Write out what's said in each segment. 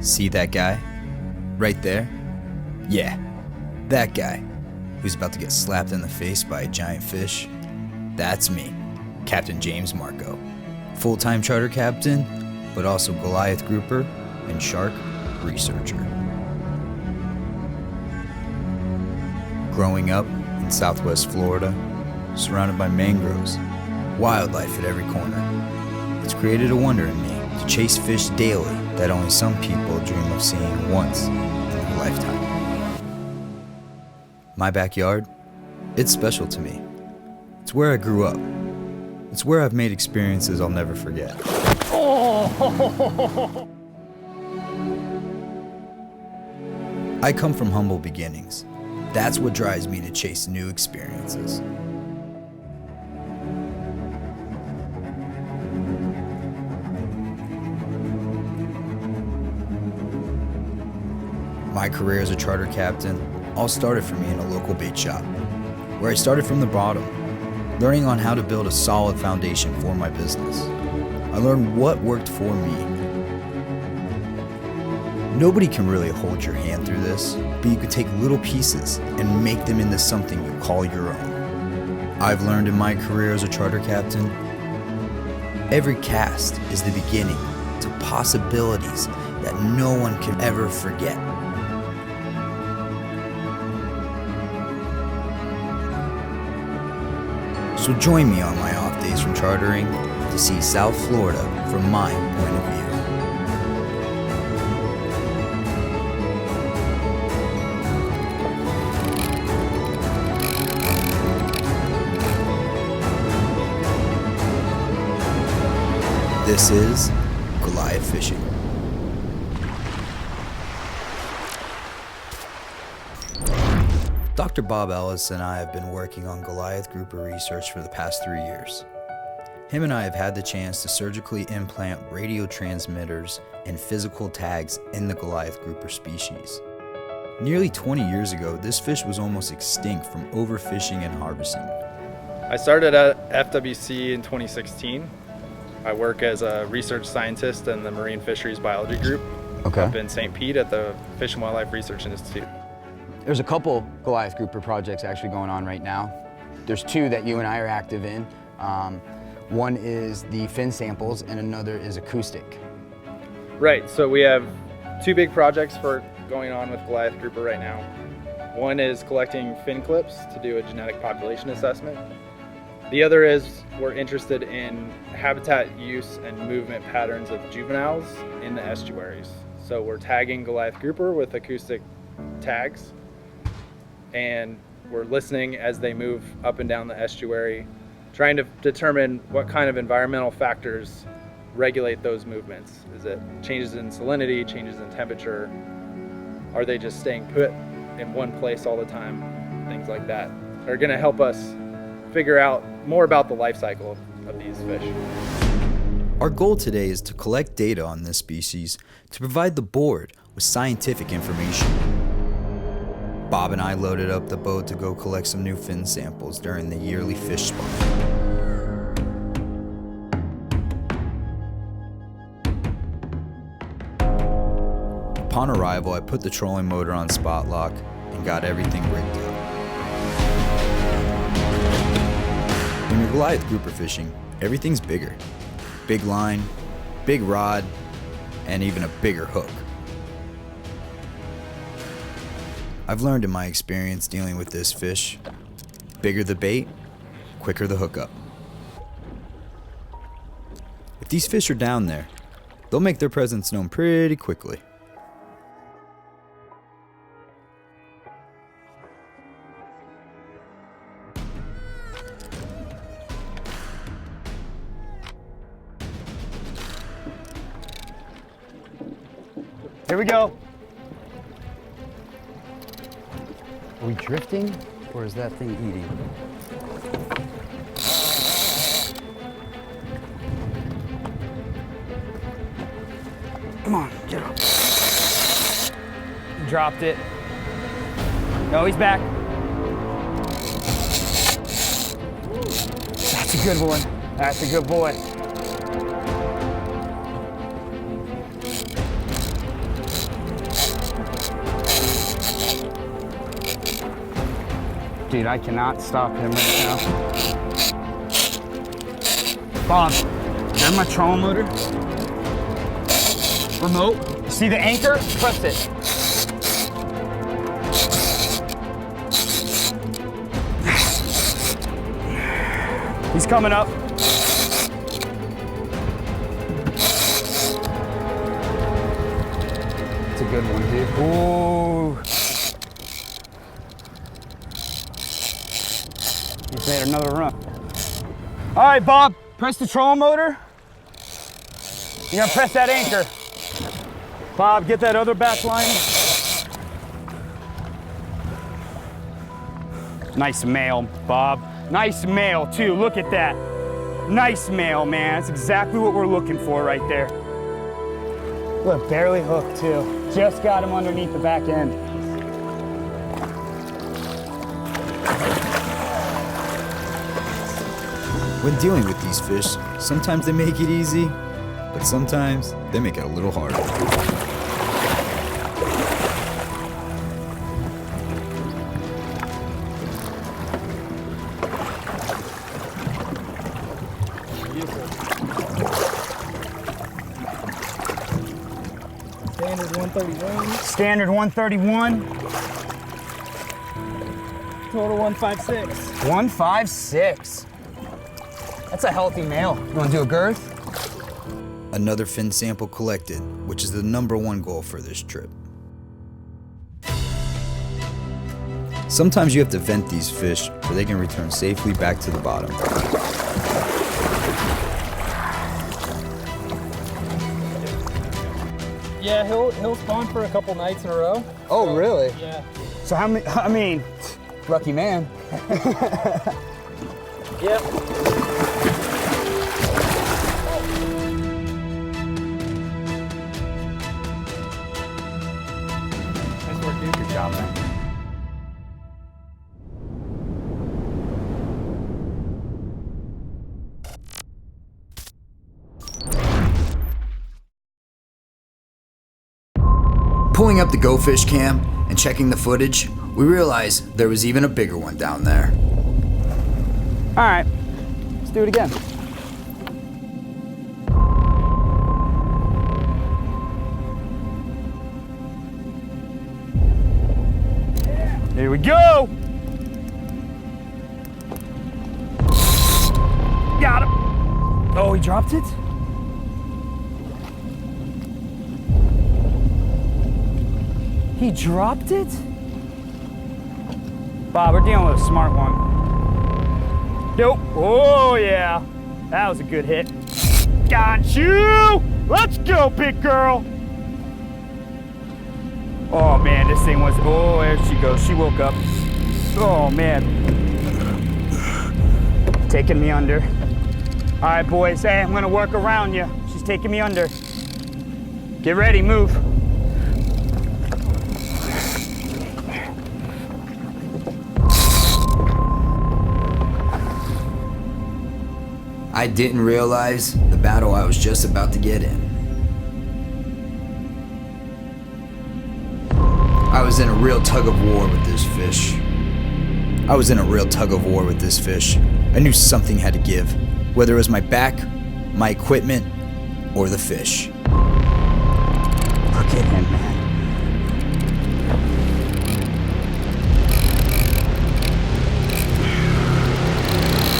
See that guy? Right there? Yeah, that guy who's about to get slapped in the face by a giant fish. That's me, Captain James Marco. Full-time charter captain, but also Goliath grouper and shark researcher. Growing up in Southwest Florida, surrounded by mangroves, wildlife at every corner, it's created a wonder in me to chase fish daily that only some people dream of seeing once in their lifetime. My backyard, it's special to me. It's where I grew up. It's where I've made experiences I'll never forget. I come from humble beginnings. That's what drives me to chase new experiences. My career as a charter captain all started for me in a local bait shop, where I started from the bottom, learning on how to build a solid foundation for my business. I learned what worked for me. Nobody can really hold your hand through this, but you can take little pieces and make them into something you call your own. I've learned in my career as a charter captain, every cast is the beginning to possibilities that no one can ever forget. So join me on my off days from chartering to see South Florida from my point of view. This is Goliath Fishing. Dr. Bob Ellis and I have been working on Goliath grouper research for the past 3 years. Him and I have had the chance to surgically implant radio transmitters and physical tags in the Goliath grouper species. Nearly 20 years ago, this fish was almost extinct from overfishing and harvesting. I started at FWC in 2016. I work as a research scientist in the Marine Fisheries Biology Group up in St. Pete at the Fish and Wildlife Research Institute. There's a couple Goliath grouper projects actually going on right now. There's two that you and I are active in. One is the fin samples and another is acoustic. Right, so we have two big projects going on with Goliath grouper right now. One is collecting fin clips to do a genetic population assessment. The other is we're interested in habitat use and movement patterns of juveniles in the estuaries. So we're tagging Goliath grouper with acoustic tags, and we're listening as they move up and down the estuary, trying to determine what kind of environmental factors regulate those movements. Is it changes in salinity, changes in temperature? Are they just staying put in one place all the time? Things like that are going to help us figure out more about the life cycle of these fish. Our goal today is to collect data on this species to provide the board with scientific information. Bob and I loaded up the boat to go collect some new fin samples during the yearly fish spawn. Upon arrival, I put the trolling motor on spot lock and got everything rigged up. When you're Goliath grouper fishing, everything's bigger. Big line, big rod, and even a bigger hook. I've learned in my experience dealing with this fish, bigger the bait, quicker the hookup. If these fish are down there, they'll make their presence known pretty quickly. Here we go. Are we drifting, or is that thing eating? Come on, get up. He dropped it. No, he's back. That's a good one. That's a good boy. Dude, I cannot stop him right now. Bob, is that my trolling motor? Remote. See the anchor? Press it. He's coming up. It's a good one, dude. Ooh. He's made another run. All right, Bob, press the trolling motor. You're gonna press that anchor. Bob, get that other back line. Nice male, Bob. Nice male, too. Look at that. Nice male, man. That's exactly what we're looking for right there. Look, barely hooked, too. Just got him underneath the back end. When dealing with these fish, sometimes they make it easy, but sometimes they make it a little harder. Standard 131. Standard 131. Total 156. 156. That's a healthy male. You wanna do a girth? Another fin sample collected, which is the #1 goal for this trip. Sometimes you have to vent these fish so they can return safely back to the bottom. Yeah, he'll spawn for a couple nights in a row. Oh, really? Yeah. So how many, I mean, lucky man. Yep. Nice work, dude. Good job, man. Pulling up the Go Fish cam and checking the footage, we realized there was even a bigger one down there. All right, let's do it again. Here we go. Got him. Oh, he dropped it? He dropped it? Bob, we're dealing with a smart one. Nope. Oh, yeah. That was a good hit. Got you! Let's go, big girl! Oh, man, this thing was... Oh, there she goes. She woke up. Oh, man. Taking me under. All right, boys. Hey, I'm going to work around you. She's taking me under. Get ready. Move. I didn't realize the battle I was just about to get in. I was in a real tug of war with this fish. I knew something had to give, whether it was my back, my equipment, or the fish. Look at him, man.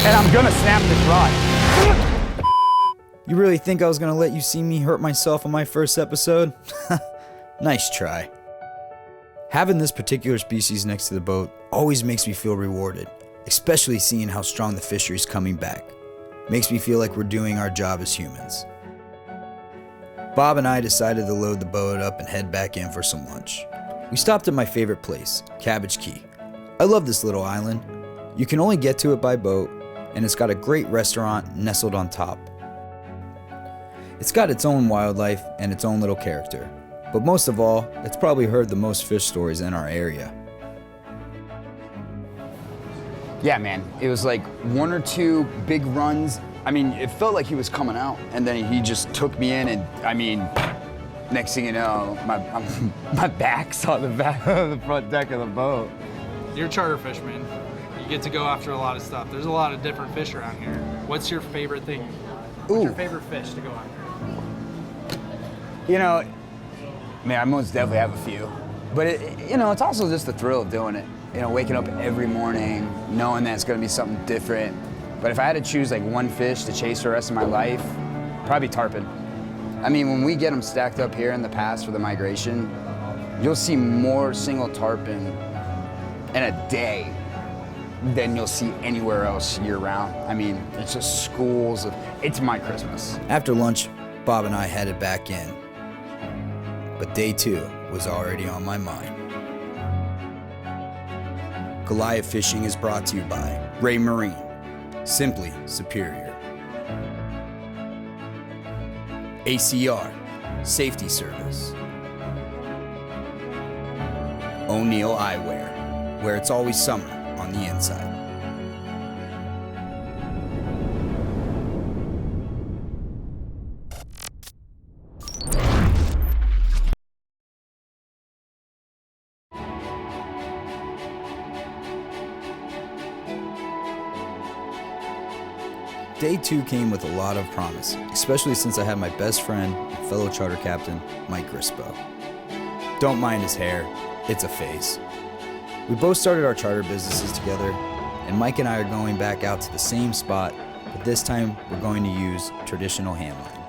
And I'm gonna snap this rod. You really think I was gonna let you see me hurt myself on my first episode? Nice try. Having this particular species next to the boat always makes me feel rewarded, especially seeing how strong the fishery's coming back. Makes me feel like we're doing our job as humans. Bob and I decided to load the boat up and head back in for some lunch. We stopped at my favorite place, Cabbage Key. I love this little island. You can only get to it by boat, and it's got a great restaurant nestled on top. It's got its own wildlife and its own little character, but most of all, it's probably heard the most fish stories in our area. Yeah, man, it was like 1 or 2 big runs. I mean, it felt like he was coming out, and then he just took me in, and I mean, next thing you know, my back's on the back of the front deck of the boat. You're a charter fish, man. get to go after a lot of stuff. There's a lot of different fish around here. What's your favorite thing? What's your favorite fish to go after? You know, man, I most definitely have a few. But, it's also just the thrill of doing it. Waking up every morning, knowing that it's going to be something different. But if I had to choose like one fish to chase for the rest of my life, probably tarpon. I mean, when we get them stacked up here in the pass for the migration, you'll see more single tarpon in a day than you'll see anywhere else year round. I mean, it's just schools of, it's my Christmas. After lunch, Bob and I headed back in. But day 2 was already on my mind. Goliath Fishing is brought to you by Ray Marine, simply superior. ACR, Safety Service. O'Neill Eyewear, where it's always summer on the inside. Day 2 came with a lot of promise, especially since I had my best friend and fellow charter captain, Mike Grispo. Don't mind his hair, it's a phase. We both started our charter businesses together, and Mike and I are going back out to the same spot, but this time we're going to use traditional handline.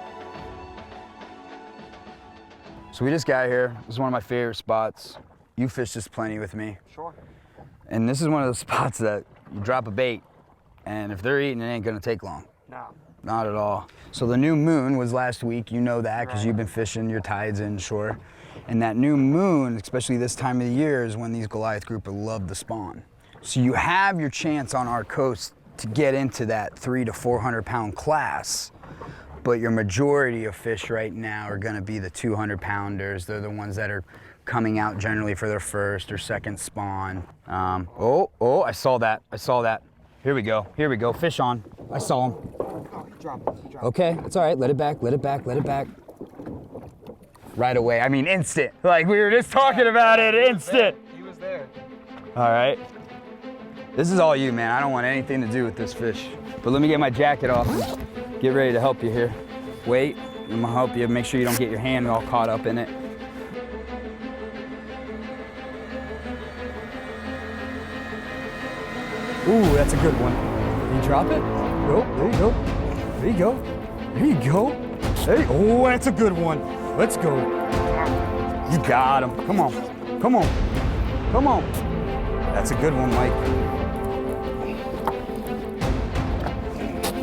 So we just got here. This is one of my favorite spots. You fished this plenty with me. Sure. And this is one of those spots that you drop a bait, and if they're eating, it ain't gonna take long. No. Not at all. So the new moon was last week. You know that because you've been fishing your tides inshore. And that new moon, especially this time of the year, is when these Goliath grouper love to spawn. So you have your chance on our coast to get into that 300 to 400 pound class, but your majority of fish right now are gonna be the 200 pounders. They're the ones that are coming out generally for their first or second spawn. I saw that. Here we go, fish on. I saw him. Oh, drop it. Okay, it's all right, let it back. Right away, I mean instant. Like we were just talking about it, instant. He was there. All right. This is all you, man. I don't want anything to do with this fish. But let me get my jacket off and get ready to help you here. Wait, I'm gonna help you. Make sure you don't get your hand all caught up in it. Ooh, that's a good one. You drop it? Oh, there you go. Hey, oh, that's a good one. Let's go. You got him. Come on. That's a good one, Mike.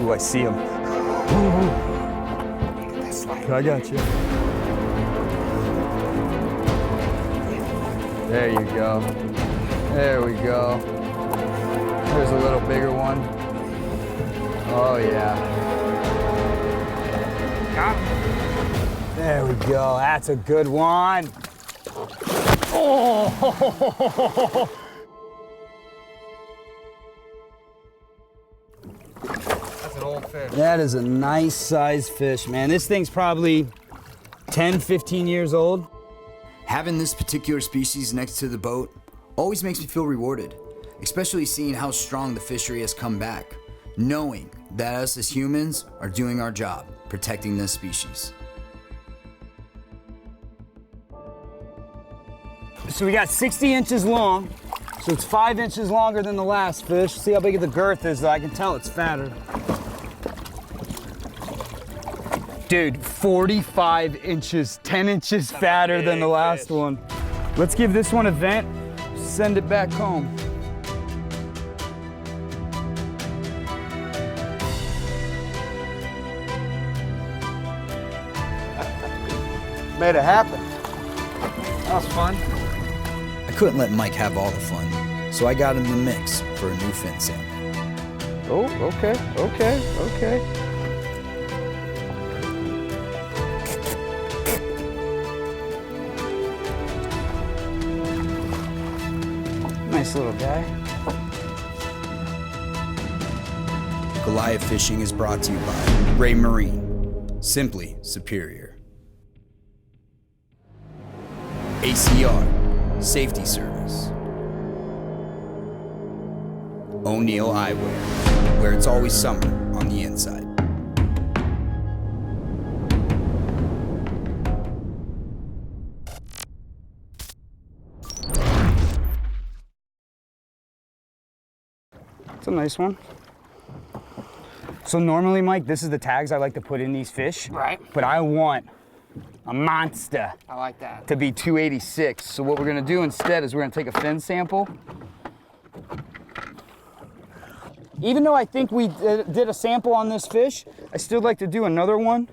Ooh, I see him. Ooh. I got you. There you go. There we go. There's a little bigger one. Oh yeah. Got him. There we go. That's a good one. Oh! That's an old fish. That is a nice sized fish, man. This thing's probably 10, 15 years old. Having this particular species next to the boat always makes me feel rewarded, especially seeing how strong the fishery has come back, knowing that us as humans are doing our job, protecting this species. So we got 60 inches long, so it's 5 inches longer than the last fish. See how big the girth is, though. I can tell it's fatter. Dude, 45 inches, 10 inches fatter than the last one. Let's give this one a vent, send it back home. Made it happen. That was fun. I couldn't let Mike have all the fun, so I got in the mix for a new fin sample. Oh, okay. Nice little guy. Goliath Fishing is brought to you by Ray Marine, simply superior. ACR, Safety Service. O'Neill Eyewear, where it's always summer on the inside. It's a nice one. So normally, Mike, this is the tags I like to put in these fish. Right. But I want a monster I like that. to be 286. So what we're gonna do instead is we're gonna take a fin sample. Even though I think we did a sample on this fish, I still like to do another one.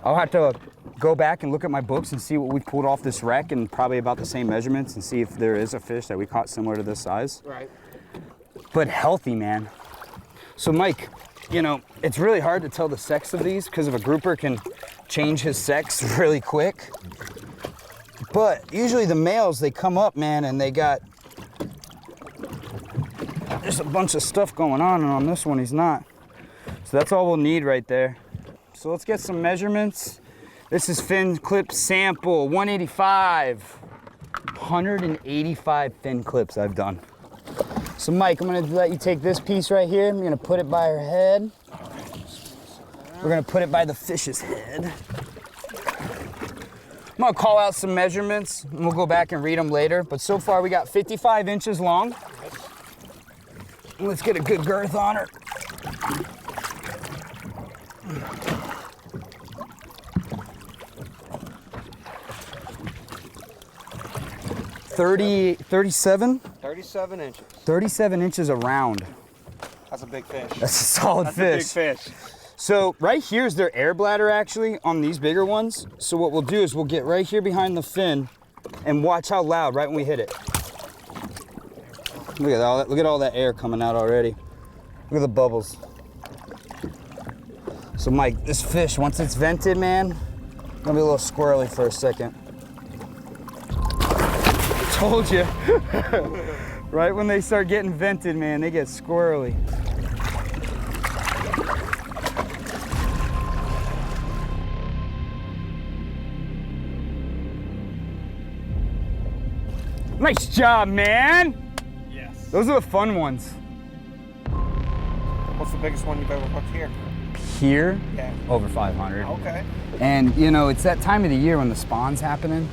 I'll have to go back and look at my books and see what we pulled off this wreck and probably about the same measurements and see if there is a fish that we caught similar to this size. Right. But healthy, man. So Mike, you know, it's really hard to tell the sex of these because if a grouper can change his sex really quick. But usually the males, they come up, man, and they got there's a bunch of stuff going on, and on this one he's not. So that's all we'll need right there. So let's get some measurements. This is fin clip sample 185. 185 fin clips I've done. So Mike, I'm gonna let you take this piece right here. I'm gonna put it by her head. We're gonna put it by the fish's head. I'm gonna call out some measurements and we'll go back and read them later. But so far we got 55 inches long. Let's get a good girth on her. $37 inches. 37 inches around. That's a big fish. That's a solid fish. That's a big fish. So right here is their air bladder actually on these bigger ones. So what we'll do is we'll get right here behind the fin and watch how loud right when we hit it. Look at all that, look at all that air coming out already. Look at the bubbles. So Mike, this fish, once it's vented, man, it's gonna be a little squirrely for a second. I told you. Right when they start getting vented, man, they get squirrely. Nice job, man. Yes. Those are the fun ones. What's the biggest one you've ever hooked here? Here, Yeah. over 500. Okay. And you know, it's that time of the year when the spawn's happening.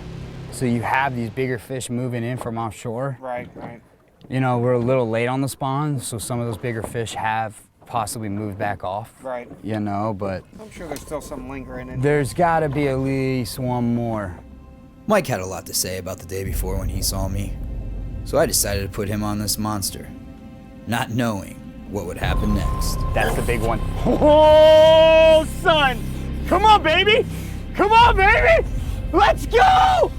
So you have these bigger fish moving in from offshore. Right, right. You know, we're a little late on the spawn, so some of those bigger fish have possibly moved back off. Right. You know, but I'm sure there's still some lingering in. there's gotta be at least one more. Mike had a lot to say about the day before when he saw me, so I decided to put him on this monster, not knowing what would happen next. That's the big one. Oh, son! Come on, baby! Come on, baby! Let's go!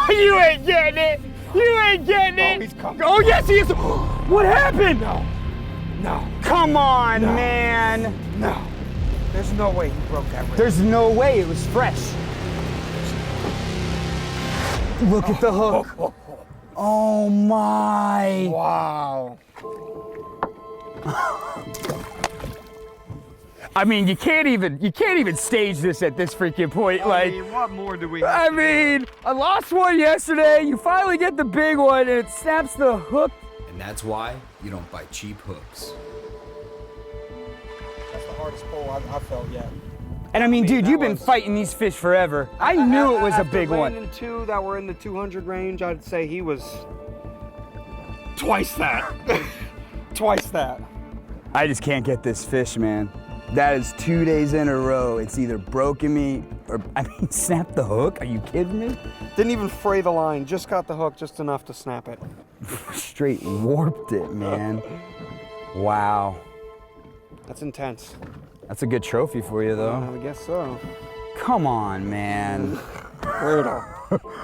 You ain't getting it! You ain't getting it! Oh, he's coming. Oh, yes, he is! What happened? No. Come on, No. man! No. There's no way he broke that rig. There's no way it was fresh. Look at the hook. Oh my! Wow. I mean, you can't even stage this at this freaking point. Like, I mean, what more do we have I to do? mean, I lost one yesterday. You finally get the big one, and it snaps the hook. And that's why you don't buy cheap hooks. That's the hardest pull I've felt yet. And I mean, dude, that you've been was- fighting these fish forever. I knew it was a big one. After landing two that were in the 200 range, I'd say he was twice that. Twice that. I just can't get this fish, man. That is 2 days in a row. It's either broken me or, I mean, snapped the hook. Are you kidding me? Didn't even fray the line, just got the hook just enough to snap it. Straight warped it, man. Wow. That's intense. That's a good trophy for you, though. I guess so. Come on, man. Brutal.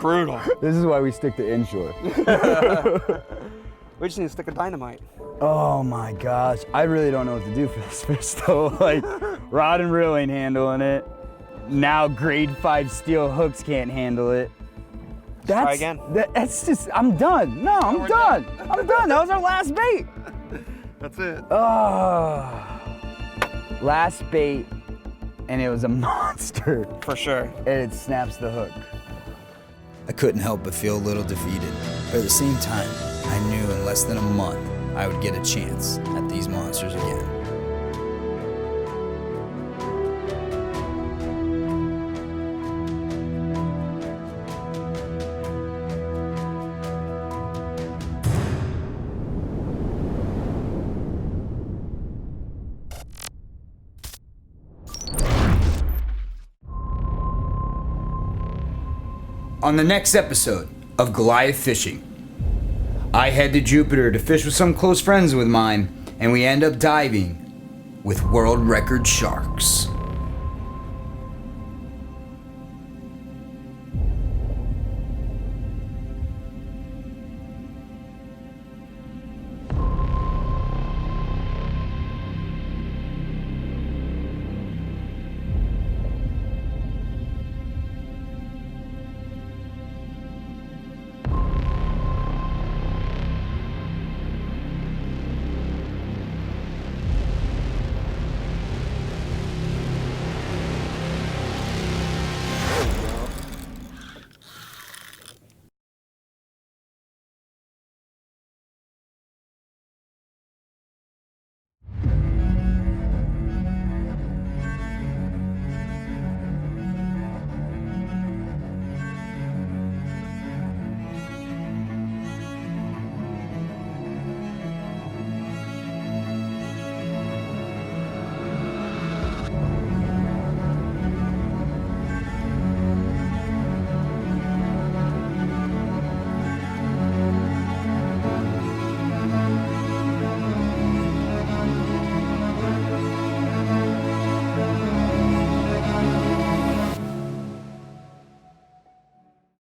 Brutal. This is why we stick to inshore. We just need to stick a dynamite. Oh my gosh. I really don't know what to do for this fish, though. Like, rod and reel ain't handling it. Now grade 5 steel hooks can't handle it. Try again. That's just, I'm done. No, I'm we're done. I'm done. That was our last bait. That's it. Oh. Last bait, and it was a monster. For sure. And it snaps the hook. I couldn't help but feel a little defeated, but at the same time, I knew in less than a month I would get a chance at these monsters again. On the next episode of Goliath Fishing, I head to Jupiter to fish with some close friends of mine, and we end up diving with world record sharks.